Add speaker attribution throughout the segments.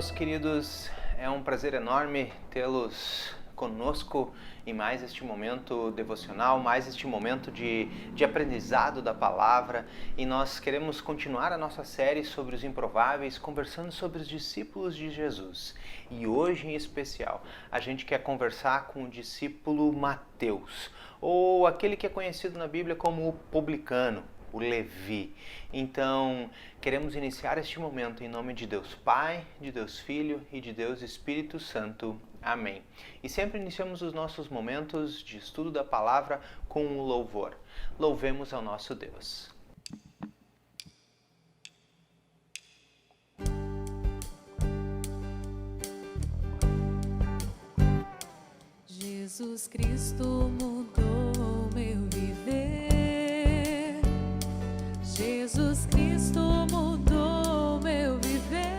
Speaker 1: meus queridos, é um prazer enorme tê-los conosco em mais este momento devocional, mais este momento de aprendizado da palavra, e nós queremos continuar a nossa série sobre os improváveis, conversando sobre os discípulos de Jesus. E hoje em especial, a gente quer conversar com o discípulo Mateus, ou aquele que é conhecido na Bíblia como o publicano, o Levi. Então, queremos iniciar este momento em nome de Deus Pai, de Deus Filho e de Deus Espírito Santo. Amém. E sempre iniciamos os nossos momentos de estudo da palavra com um louvor. Louvemos ao nosso Deus.
Speaker 2: Jesus Cristo mudou meu viver. Jesus Cristo mudou meu viver.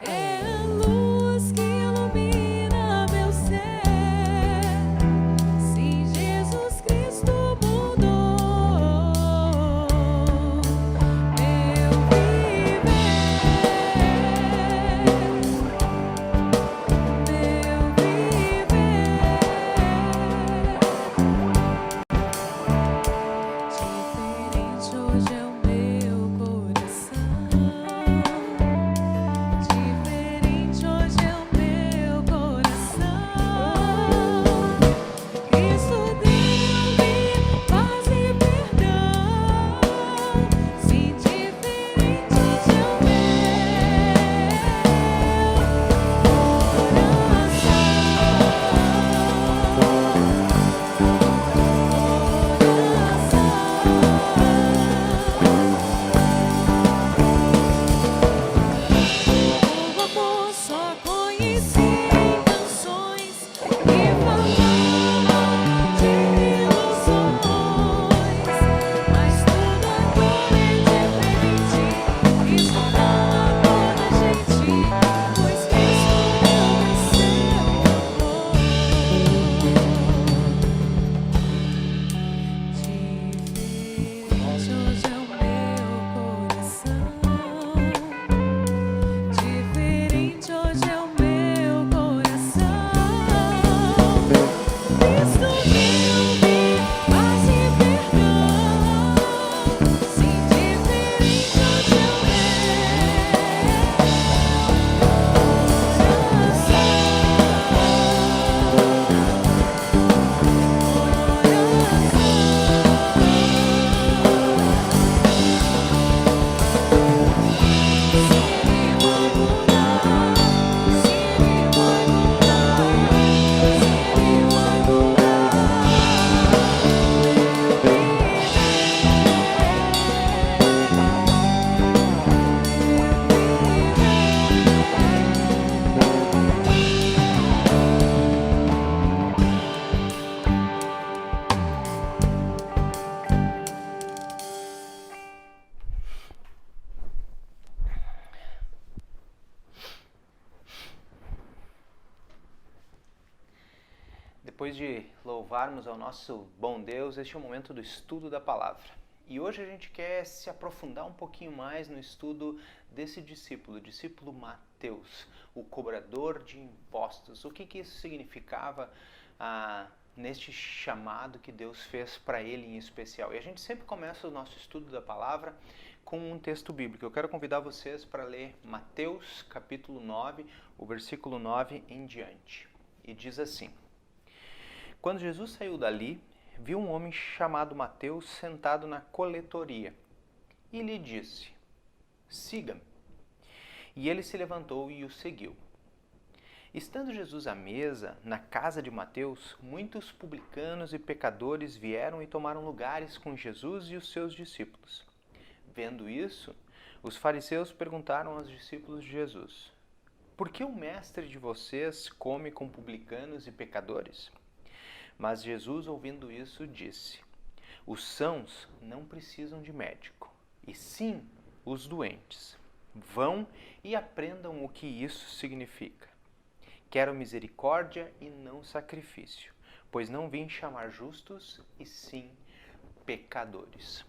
Speaker 2: É a luz que ilumina meu ser. Sim, Jesus Cristo mudou meu viver. Diferente hoje é o meu coração. Diferente hoje é o meu coração. Cristo deu-me paz e perdão. Sim, diferente hoje é o O amor só conheci em canções que falavam de ilusões, mas tudo agora é diferente. Cristo fala toda a gente, pois Cristo deu seu amor. Diferente hoje é o meu coração. Diferente hoje é o meu coração. Cristo deu-me paz e perdão. Sim, diferente hoje é o
Speaker 1: Depois de louvarmos ao nosso bom Deus, este é o momento do estudo da palavra. E hoje a gente quer se aprofundar um pouquinho mais no estudo desse discípulo, o discípulo Mateus, o cobrador de impostos. O que isso significava neste chamado que Deus fez para ele em especial. E a gente sempre começa o nosso estudo da palavra com um texto bíblico. Eu quero convidar vocês para ler Mateus capítulo 9, o versículo 9 em diante. E diz assim: Quando Jesus saiu dali, viu um homem chamado Mateus sentado na coletoria e lhe disse: Siga-me. E ele se levantou e o seguiu. Estando Jesus à mesa, na casa de Mateus, muitos publicanos e pecadores vieram e tomaram lugares com Jesus e os seus discípulos. Vendo isso, os fariseus perguntaram aos discípulos de Jesus: Por que o mestre de vocês come com publicanos e pecadores? Mas Jesus, ouvindo isso, disse: Os sãos não precisam de médico, e sim os doentes. Vão e aprendam o que isso significa. Quero misericórdia e não sacrifício, pois não vim chamar justos, e sim pecadores.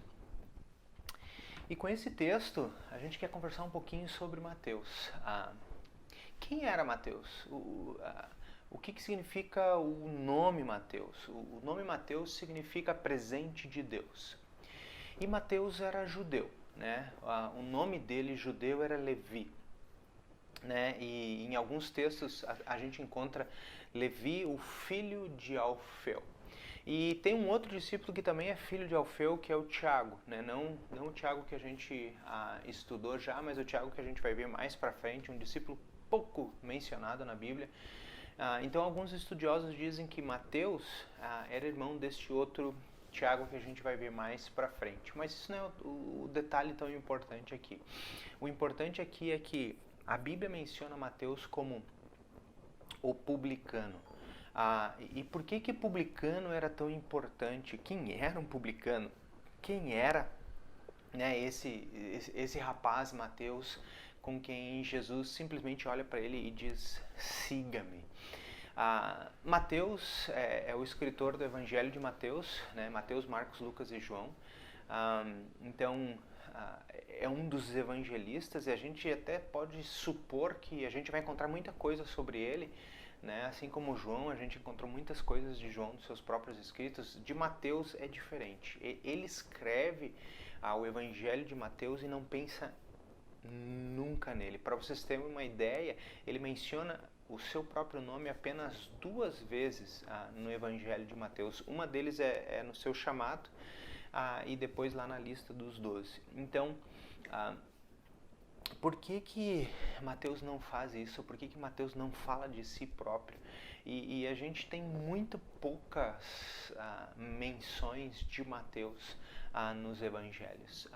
Speaker 1: E com esse texto, a gente quer conversar um pouquinho sobre Mateus. Quem era Mateus? O que significa o nome Mateus? O nome Mateus significa presente de Deus. E Mateus era judeu, né? O nome dele judeu era Levi, né? E em alguns textos a gente encontra Levi, o filho de Alfeu. E tem um outro discípulo que também é filho de Alfeu, que é o Tiago, né? Não o Tiago que a gente estudou já, mas o Tiago que a gente vai ver mais para frente, um discípulo pouco mencionado na Bíblia. Então alguns estudiosos dizem que Mateus era irmão deste outro Tiago que a gente vai ver mais para frente. Mas isso não é o detalhe tão importante aqui. O importante aqui é que a Bíblia menciona Mateus como o publicano. E por que publicano era tão importante? Quem era um publicano? Quem era, né, esse rapaz Mateus com quem Jesus simplesmente olha para ele e diz: siga-me. Mateus é o escritor do Evangelho de Mateus, né? Mateus, Marcos, Lucas e João. Então é um dos evangelistas, e a gente até pode supor que a gente vai encontrar muita coisa sobre ele, né? Assim como João, a gente encontrou muitas coisas de João nos seus próprios escritos. De Mateus é diferente. Ele escreve o Evangelho de Mateus e não pensa nunca nele. Para vocês terem uma ideia, ele menciona o seu próprio nome apenas 2 vezes no Evangelho de Mateus. Uma deles é no seu chamado e depois lá na lista dos 12. Então, por que Mateus não faz isso? Por que Mateus não fala de si próprio? E a gente tem muito poucas menções de Mateus nos evangelhos.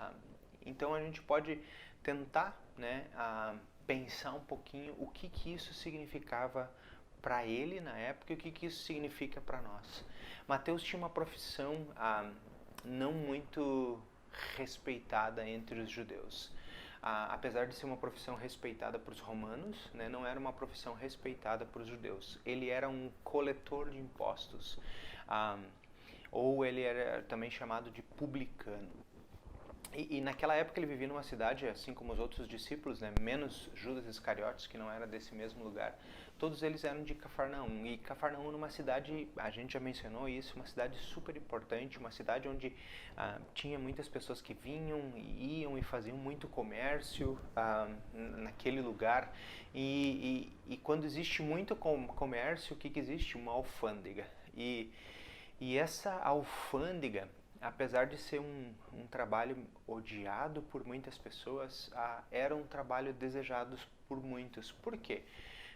Speaker 1: Então a gente pode tentar, né, pensar um pouquinho o que isso significava para ele na época e o que isso significa para nós. Mateus tinha uma profissão não muito respeitada entre os judeus. Apesar de ser uma profissão respeitada por os romanos, né, não era uma profissão respeitada por os judeus. Ele era um coletor de impostos, ou ele era também chamado de publicano. E naquela época ele vivia numa cidade, assim como os outros discípulos, né, menos Judas Iscariotes, que não era desse mesmo lugar. Todos eles eram de Cafarnaum. E Cafarnaum, numa cidade, a gente já mencionou isso, uma cidade super importante, uma cidade onde tinha muitas pessoas que vinham e iam e faziam muito comércio naquele lugar. E quando existe muito comércio, o que existe? Uma alfândega. E essa alfândega, apesar de ser um trabalho odiado por muitas pessoas, era um trabalho desejado por muitos. Por quê?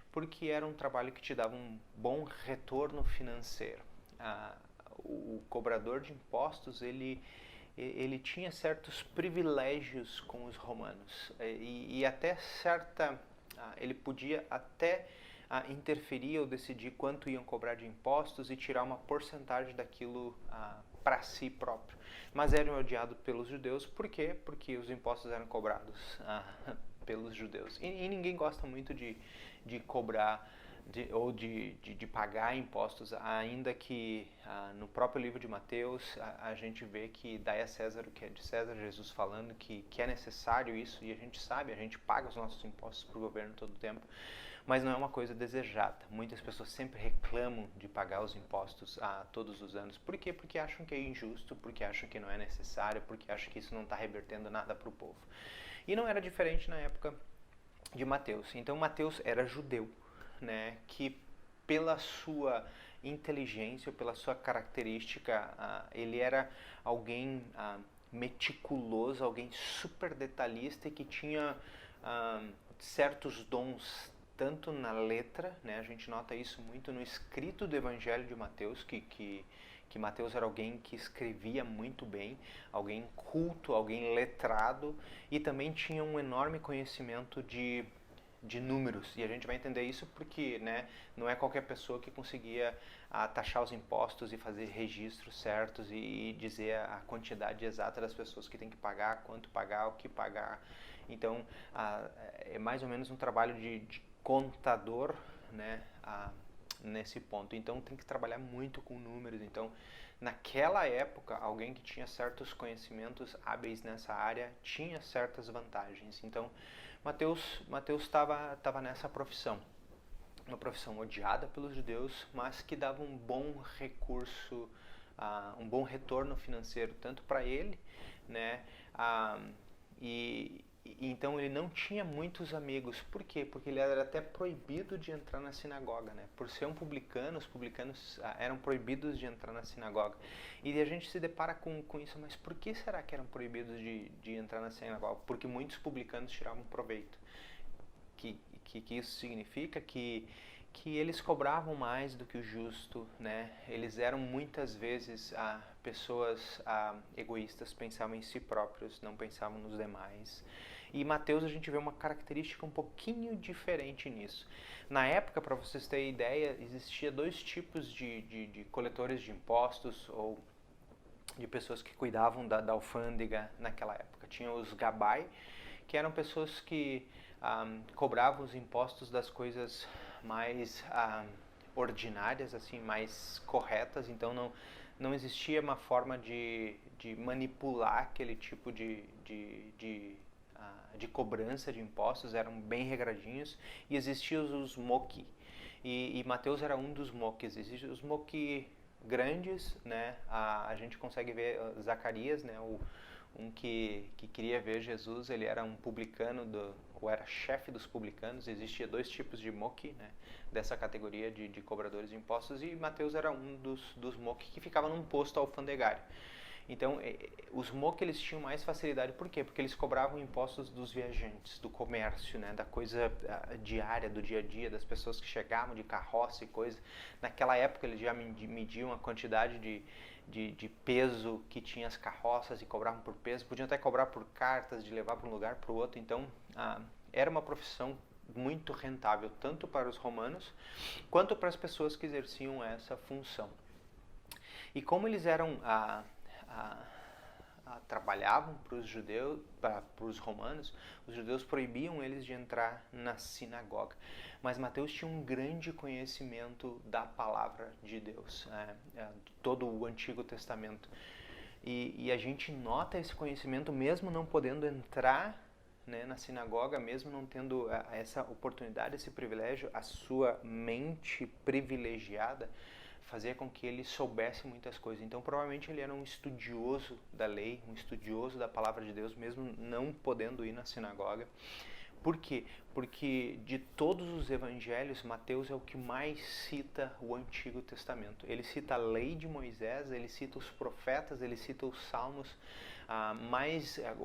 Speaker 1: Porque era um trabalho que te dava um bom retorno financeiro. O cobrador de impostos, ele tinha certos privilégios com os romanos e até ele podia até interferir ou decidir quanto iam cobrar de impostos e tirar uma porcentagem daquilo para si próprio. Mas era odiado pelos judeus. Por quê? Porque os impostos eram cobrados pelos judeus. E ninguém gosta muito de cobrar ou de pagar impostos, ainda que no próprio livro de Mateus a gente vê que dai a César o que é de César, Jesus falando que é necessário isso, e a gente sabe, a gente paga os nossos impostos para o governo todo o tempo, mas não é uma coisa desejada. Muitas pessoas sempre reclamam de pagar os impostos todos os anos. Por quê? Porque acham que é injusto, porque acham que não é necessário, porque acham que isso não está revertendo nada para o povo. E não era diferente na época de Mateus. Então Mateus era judeu, né, que pela sua inteligência, pela sua característica, ele era alguém meticuloso, alguém super detalhista e que tinha certos dons tanto na letra, né, a gente nota isso muito no escrito do Evangelho de Mateus, que Mateus era alguém que escrevia muito bem, alguém culto, alguém letrado, e também tinha um enorme conhecimento de números. E a gente vai entender isso porque, né, não é qualquer pessoa que conseguia taxar os impostos e fazer registros certos e dizer a quantidade exata das pessoas que tem que pagar, quanto pagar, o que pagar. Então, é mais ou menos um trabalho de contador, né, nesse ponto. Então tem que trabalhar muito com números. Então, naquela época, alguém que tinha certos conhecimentos hábeis nessa área tinha certas vantagens. Então, Mateus estava nessa profissão. Uma profissão odiada pelos judeus, mas que dava um bom recurso, um bom retorno financeiro, tanto para ele, né? Então ele não tinha muitos amigos. Por quê? Porque ele era até proibido de entrar na sinagoga, né? Por ser um publicano, os publicanos eram proibidos de entrar na sinagoga. E a gente se depara com isso, mas por que será que eram proibidos de entrar na sinagoga? Porque muitos publicanos tiravam proveito. Que isso significa que eles cobravam mais do que o justo, né? Eles eram muitas vezes pessoas egoístas, pensavam em si próprios, não pensavam nos demais. E Mateus, a gente vê uma característica um pouquinho diferente nisso. Na época, para vocês terem ideia, existia dois tipos de coletores de impostos ou de pessoas que cuidavam da alfândega naquela época. Tinha os gabai, que eram pessoas que cobravam os impostos das coisas mais ordinárias, assim, mais corretas. Então não existia uma forma de manipular aquele tipo de cobrança de impostos, eram bem regradinhos. E existiam os moki, e Mateus era um dos mokis. Existem os moki grandes, né? A gente consegue ver Zacarias, né? Um que queria ver Jesus, ele era um publicano, ou era chefe dos publicanos. Existia dois tipos de moki, né, dessa categoria de cobradores de impostos, e Mateus era um dos moki que ficava num posto alfandegário. Então, os moki, eles tinham mais facilidade. Por quê? Porque eles cobravam impostos dos viajantes, do comércio, né, da coisa diária, do dia a dia, das pessoas que chegavam de carroça e coisa. Naquela época, eles já mediam a quantidade de peso que tinha as carroças e cobravam por peso. Podiam até cobrar por cartas, de levar para um lugar para o outro. Então, era uma profissão muito rentável, tanto para os romanos, quanto para as pessoas que exerciam essa função. E como eles eram trabalhavam para os judeus, para os romanos, os judeus proibiam eles de entrar na sinagoga. Mas Mateus tinha um grande conhecimento da palavra de Deus, todo o Antigo Testamento. E a gente nota esse conhecimento mesmo não podendo entrar, né, na sinagoga, mesmo não tendo essa oportunidade, esse privilégio. A sua mente privilegiada fazia com que ele soubesse muitas coisas. Então, provavelmente ele era um estudioso da lei, um estudioso da palavra de Deus, mesmo não podendo ir na sinagoga. Por quê? Porque de todos os evangelhos, Mateus é o que mais cita o Antigo Testamento. Ele cita a lei de Moisés, ele cita os profetas, ele cita os salmos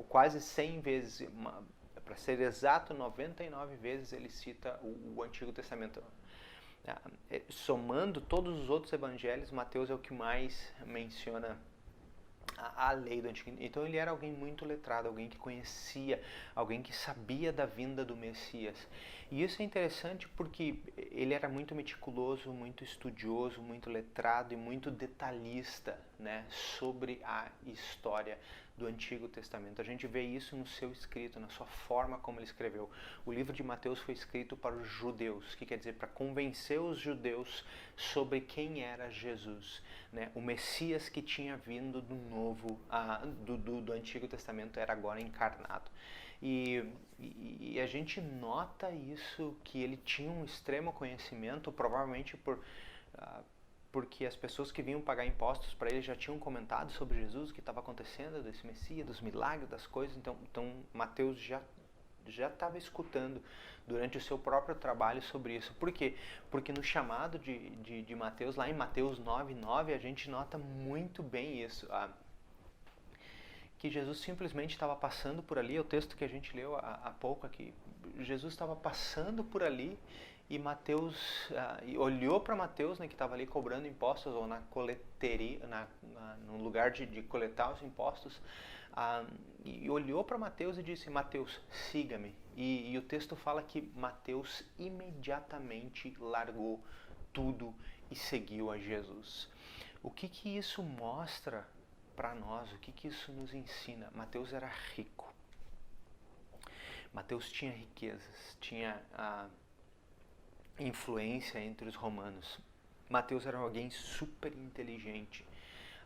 Speaker 1: quase 100 vezes. Para ser exato, 99 vezes ele cita o Antigo Testamento. Somando todos os outros evangelhos, Mateus é o que mais menciona a lei do Antigo. Então ele era alguém muito letrado, alguém que conhecia, alguém que sabia da vinda do Messias. E isso é interessante porque ele era muito meticuloso, muito estudioso, muito letrado e muito detalhista, né, sobre a história do Antigo Testamento. A gente vê isso no seu escrito, na sua forma como ele escreveu. O livro de Mateus foi escrito para os judeus, que quer dizer, para convencer os judeus sobre quem era Jesus, né? O Messias que tinha vindo do Antigo Testamento era agora encarnado. E a gente nota isso, que ele tinha um extremo conhecimento, provavelmente porque as pessoas que vinham pagar impostos para ele já tinham comentado sobre Jesus, o que estava acontecendo, desse Messias, dos milagres, das coisas. Então Mateus já estava escutando durante o seu próprio trabalho sobre isso. Por quê? Porque no chamado de Mateus, lá em Mateus 9:9, a gente nota muito bem isso. Que Jesus simplesmente estava passando por ali, é o texto que a gente leu há pouco aqui. Jesus estava passando por ali e Mateus olhou para Mateus, né, que estava ali cobrando impostos, ou na coleteria, no lugar de coletar os impostos, e olhou para Mateus e disse: Mateus, siga-me. E o texto fala que Mateus imediatamente largou tudo e seguiu a Jesus. O que isso mostra para nós? O que isso nos ensina? Mateus era rico. Mateus tinha riquezas, tinha influência entre os romanos. Mateus era alguém super inteligente.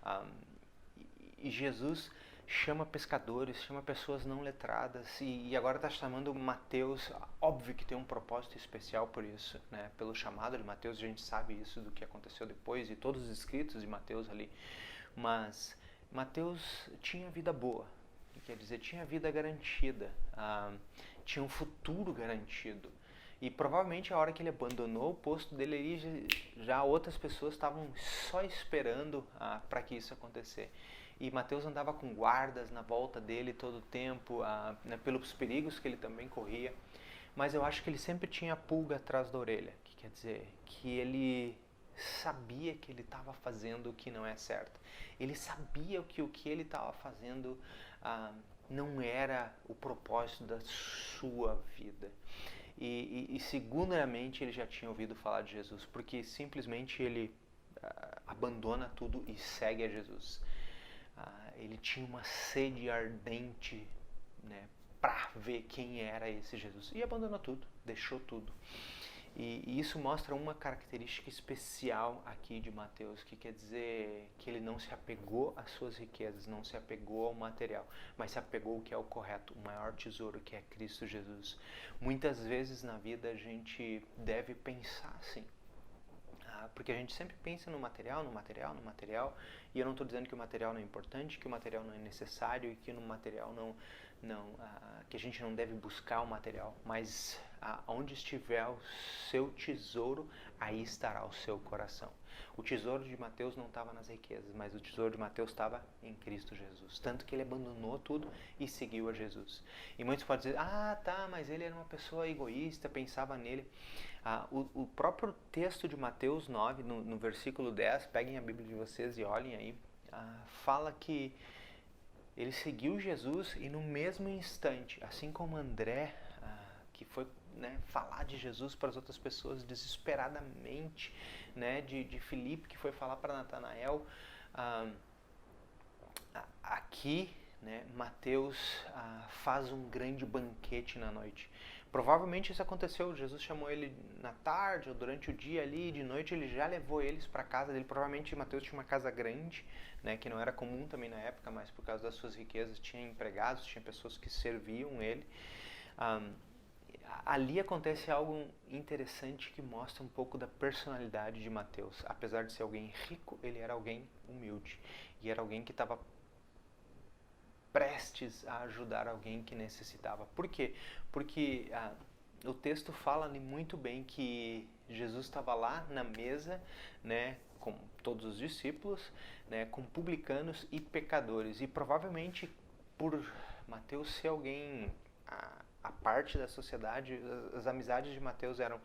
Speaker 1: Ah, e Jesus chama pescadores, chama pessoas não letradas e agora está chamando Mateus. Óbvio que tem um propósito especial por isso, né? Pelo chamado de Mateus, a gente sabe isso do que aconteceu depois e todos os escritos de Mateus ali. Mas Mateus tinha vida boa, quer dizer, tinha vida garantida, tinha um futuro garantido. E provavelmente a hora que ele abandonou o posto dele ali, já outras pessoas estavam só esperando para que isso acontecesse. E Mateus andava com guardas na volta dele todo o tempo, né, pelos perigos que ele também corria. Mas eu acho que ele sempre tinha a pulga atrás da orelha, que quer dizer que ele sabia que ele estava fazendo o que não é certo. Ele sabia que o que ele estava fazendo não era o propósito da sua vida. E seguramente ele já tinha ouvido falar de Jesus, porque simplesmente ele abandona tudo e segue a Jesus. Ele tinha uma sede ardente, né, para ver quem era esse Jesus. E abandonou tudo, deixou tudo. E isso mostra uma característica especial aqui de Mateus, que quer dizer que ele não se apegou às suas riquezas, não se apegou ao material, mas se apegou ao que é o correto, o maior tesouro, que é Cristo Jesus. Muitas vezes na vida a gente deve pensar assim, porque a gente sempre pensa no material, e eu não estou dizendo que o material não é importante, que o material não é necessário e que no material que a gente não deve buscar o material, mas onde estiver o seu tesouro, aí estará o seu coração. O tesouro de Mateus não estava nas riquezas, mas o tesouro de Mateus estava em Cristo Jesus. Tanto que ele abandonou tudo e seguiu a Jesus. E muitos podem dizer, mas ele era uma pessoa egoísta, pensava nele. O próprio texto de Mateus 9, no versículo 10, peguem a Bíblia de vocês e olhem aí, fala que ele seguiu Jesus e no mesmo instante, assim como André, que foi, né, falar de Jesus para as outras pessoas desesperadamente, né, de Filipe, que foi falar para Natanael, aqui, né, Mateus faz um grande banquete na noite. Provavelmente isso aconteceu, Jesus chamou ele na tarde ou durante o dia ali, de noite ele já levou eles para casa dele. Provavelmente Mateus tinha uma casa grande, né, que não era comum também na época, mas por causa das suas riquezas tinha empregados, tinha pessoas que serviam ele. Ali acontece algo interessante que mostra um pouco da personalidade de Mateus. Apesar de ser alguém rico, ele era alguém humilde e era alguém que estava prestes a ajudar alguém que necessitava. Por quê? Porque o texto fala muito bem que Jesus estava lá na mesa, né, com todos os discípulos, né, com publicanos e pecadores. E provavelmente por Mateus ser alguém a parte da sociedade, as amizades de Mateus eram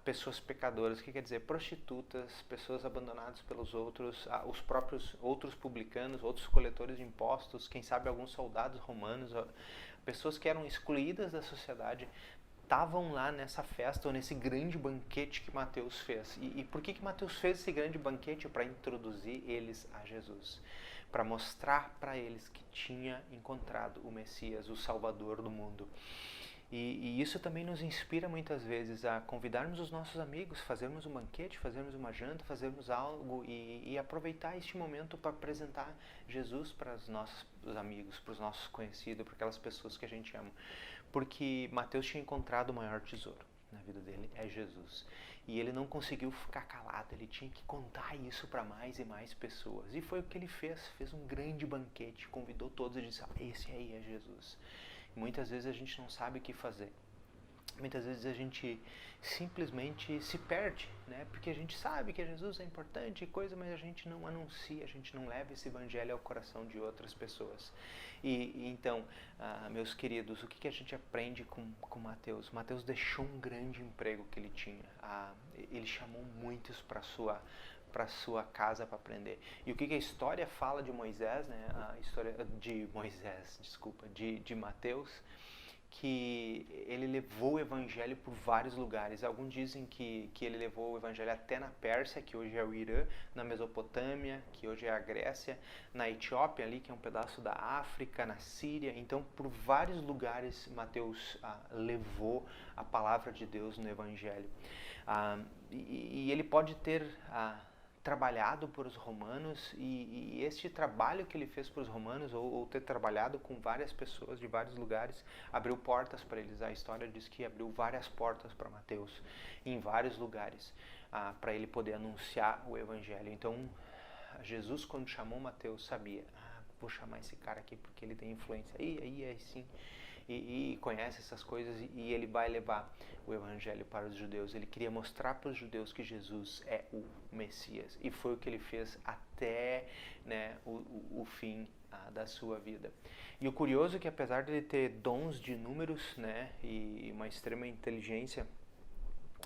Speaker 1: pessoas pecadoras, que quer dizer prostitutas, pessoas abandonadas pelos outros, os próprios outros publicanos, outros coletores de impostos, quem sabe alguns soldados romanos, pessoas que eram excluídas da sociedade, estavam lá nessa festa ou nesse grande banquete que Mateus fez. E por que Mateus fez esse grande banquete? Para introduzir eles a Jesus, para mostrar para eles que tinha encontrado o Messias, o Salvador do mundo. E isso também nos inspira muitas vezes a convidarmos os nossos amigos, fazermos um banquete, fazermos uma janta, fazermos algo e aproveitar este momento para apresentar Jesus para os nossos amigos, para os nossos conhecidos, para aquelas pessoas que a gente ama. Porque Mateus tinha encontrado o maior tesouro na vida dele, é Jesus. E ele não conseguiu ficar calado, ele tinha que contar isso para mais e mais pessoas. E foi o que ele fez um grande banquete, convidou todos e disse, esse aí é Jesus. Muitas vezes a gente não sabe o que fazer. Muitas vezes a gente simplesmente se perde, né? Porque a gente sabe que Jesus é importante e coisa, mas a gente não anuncia, a gente não leva esse evangelho ao coração de outras pessoas. E então, meus queridos, o que a gente aprende com Mateus? Mateus deixou um grande emprego que ele tinha. Ele chamou muitos para sua casa para aprender. E o que a história fala de Moisés, né? A história de Moisés, desculpa, de Mateus, que ele levou o evangelho por vários lugares. Alguns dizem que ele levou o evangelho até na Pérsia, que hoje é o Irã, na Mesopotâmia, que hoje é a Grécia, na Etiópia ali, que é um pedaço da África, na Síria. Então, por vários lugares, Mateus levou a palavra de Deus no evangelho. E ele pode ter trabalhado por os romanos, e este trabalho que ele fez para os romanos, ou ter trabalhado com várias pessoas de vários lugares, abriu portas para eles. A história diz que abriu várias portas para Mateus em vários lugares, para ele poder anunciar o evangelho. Então Jesus, quando chamou Mateus, sabia, vou chamar esse cara aqui porque ele tem influência, aí sim, e conhece essas coisas, e ele vai levar o evangelho para os judeus. Ele queria mostrar para os judeus que Jesus é o Messias, e foi o que ele fez até, né, o fim da sua vida. E o curioso é que, apesar de ele ter dons de números, né, e uma extrema inteligência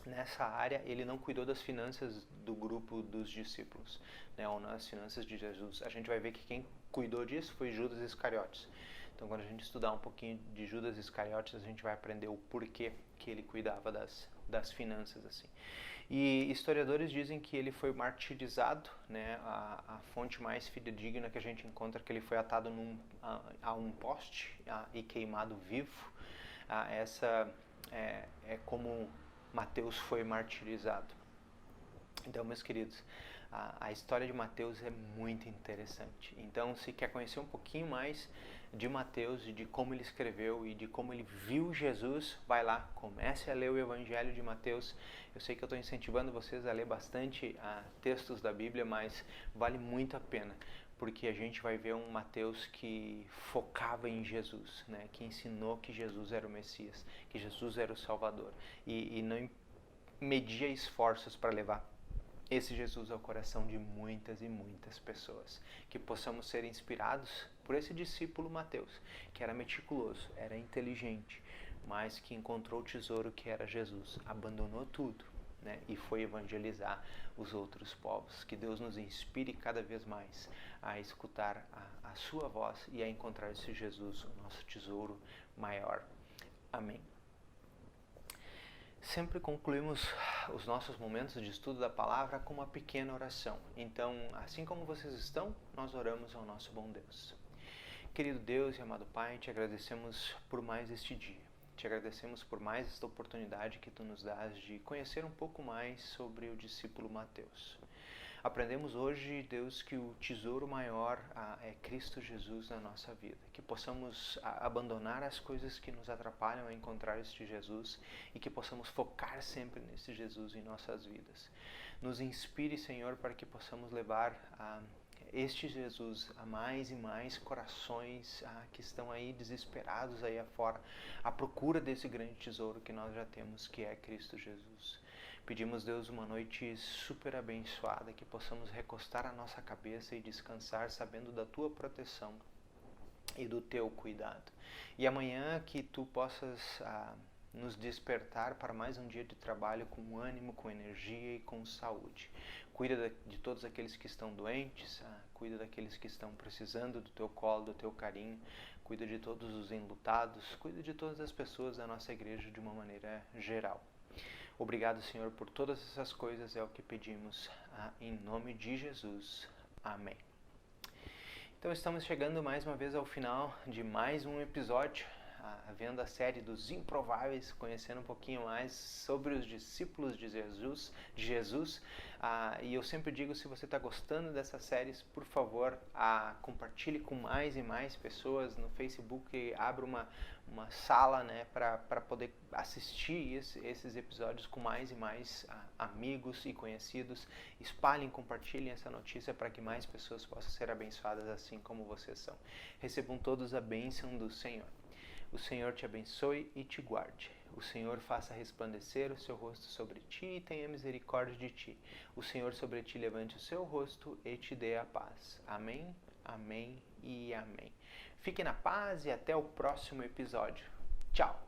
Speaker 1: nessa área, ele não cuidou das finanças do grupo dos discípulos, né, ou nas finanças de Jesus. A gente vai ver que quem cuidou disso foi Judas Iscariotes. Então, quando a gente estudar um pouquinho de Judas Iscariotes, a gente vai aprender o porquê que ele cuidava das finanças, assim. E historiadores dizem que ele foi martirizado, né? A fonte mais fidedigna que a gente encontra é que ele foi atado a um poste e queimado vivo. Essa é como Mateus foi martirizado. Então, meus queridos, a história de Mateus é muito interessante. Então, se quer conhecer um pouquinho mais de Mateus e de como ele escreveu e de como ele viu Jesus, vai lá, comece a ler o Evangelho de Mateus. Eu sei que eu estou incentivando vocês a ler bastante textos da Bíblia, mas vale muito a pena, porque a gente vai ver um Mateus que focava em Jesus, né? Que ensinou que Jesus era o Messias, que Jesus era o Salvador, e não media esforços para levar esse Jesus ao coração de muitas e muitas pessoas. Que possamos ser inspirados por esse discípulo Mateus, que era meticuloso, era inteligente, mas que encontrou o tesouro que era Jesus, abandonou tudo, né, e foi evangelizar os outros povos. Que Deus nos inspire cada vez mais a escutar a sua voz e a encontrar esse Jesus, o nosso tesouro maior. Amém. Sempre concluímos os nossos momentos de estudo da palavra com uma pequena oração. Então, assim como vocês estão, nós oramos ao nosso bom Deus. Querido Deus e amado Pai, te agradecemos por mais este dia. Te agradecemos por mais esta oportunidade que tu nos dás de conhecer um pouco mais sobre o discípulo Mateus. Aprendemos hoje, Deus, que o tesouro maior é Cristo Jesus na nossa vida. Que possamos abandonar as coisas que nos atrapalham a encontrar este Jesus e que possamos focar sempre nesse Jesus em nossas vidas. Nos inspire, Senhor, para que possamos levar este Jesus a mais e mais corações que estão aí desesperados aí afora, à procura desse grande tesouro que nós já temos, que é Cristo Jesus. Pedimos, Deus, uma noite super abençoada, que possamos recostar a nossa cabeça e descansar sabendo da Tua proteção e do Teu cuidado. E amanhã que Tu possas nos despertar para mais um dia de trabalho com ânimo, com energia e com saúde. Cuida de todos aqueles que estão doentes, cuida daqueles que estão precisando do Teu colo, do Teu carinho, cuida de todos os enlutados, cuida de todas as pessoas da nossa igreja de uma maneira geral. Obrigado, Senhor, por todas essas coisas, é o que pedimos, em nome de Jesus. Amém. Então estamos chegando mais uma vez ao final de mais um episódio, vendo a série dos improváveis, conhecendo um pouquinho mais sobre os discípulos de Jesus. E eu sempre digo, se você está gostando dessas séries, por favor, compartilhe com mais e mais pessoas no Facebook, abra uma sala, né, para poder assistir esses episódios com mais e mais amigos e conhecidos. Espalhem, compartilhem essa notícia para que mais pessoas possam ser abençoadas assim como vocês são. Recebam todos a bênção do Senhor. O Senhor te abençoe e te guarde. O Senhor faça resplandecer o seu rosto sobre ti e tenha misericórdia de ti. O Senhor sobre ti levante o seu rosto e te dê a paz. Amém, amém e amém. Fique na paz e até o próximo episódio. Tchau!